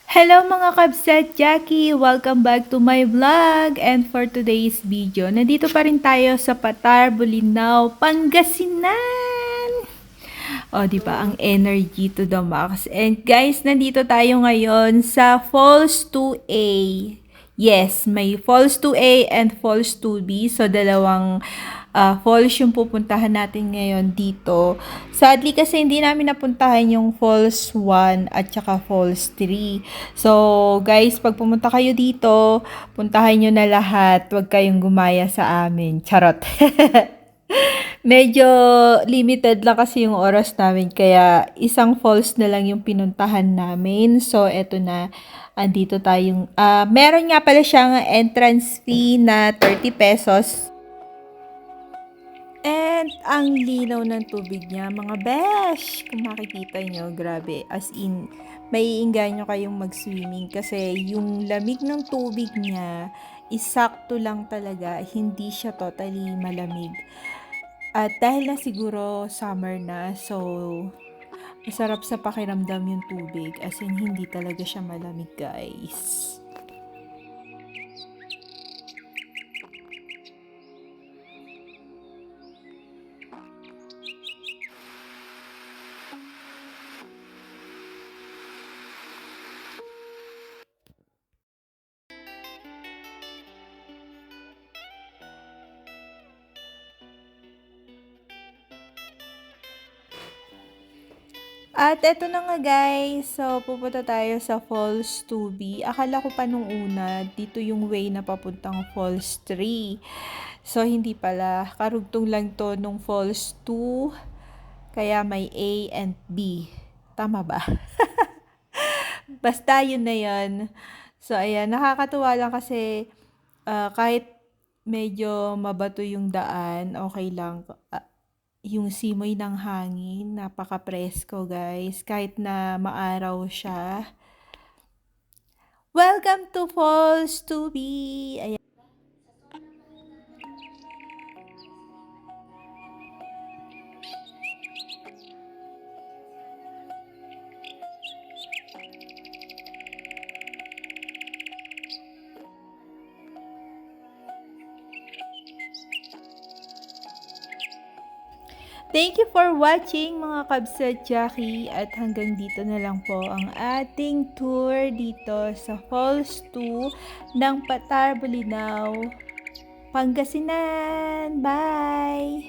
Hello mga kabsat, Jackie! Welcome back to my vlog. And for today's video, nandito pa rin tayo sa Patar, Bolinao, Pangasinan! O, di ba? Ang energy to the max. And guys, nandito tayo ngayon sa Falls 2A. Yes, may Falls 2A and Falls 2B. So, dalawang falls yung pupuntahan natin ngayon dito. Sadly kasi hindi namin napuntahan yung Falls 1 at saka Falls 3. So, guys, pag pumunta kayo dito, puntahan nyo na lahat. Huwag kayong gumaya sa amin. Charot. Medyo limited lang kasi yung oras namin, kaya isang falls na lang yung pinuntahan namin. So, eto na, andito tayong, meron nga pala siyang entrance fee na 30 pesos. And ang linaw ng tubig niya, mga besh! Kung makikita nyo, grabe. As in, maiinganyo kayong mag-swimming kasi yung lamig ng tubig niya, isakto lang talaga. Hindi siya totally malamig. At dahil na siguro summer na, so masarap sa pakiramdam yung tubig. As in, hindi talaga siya malamig, guys. At eto na nga guys, so pupunta tayo sa Falls 2B. Akala ko pa nung una, dito yung way na papuntang Falls 3. So hindi pala, karugtong lang to nung Falls 2, kaya may A and B. Tama ba? Basta yun na yun. So ayan, nakakatuwa lang kasi kahit medyo mabato yung daan, okay lang. Yung simoy ng hangin, napaka-presko guys, kahit na maaraw siya. Welcome to Falls 2B! Ayan. Thank you for watching mga kabsat Jackie, at hanggang dito na lang po ang ating tour dito sa Falls 2 ng Patar, Bolinao, Pangasinan. Bye!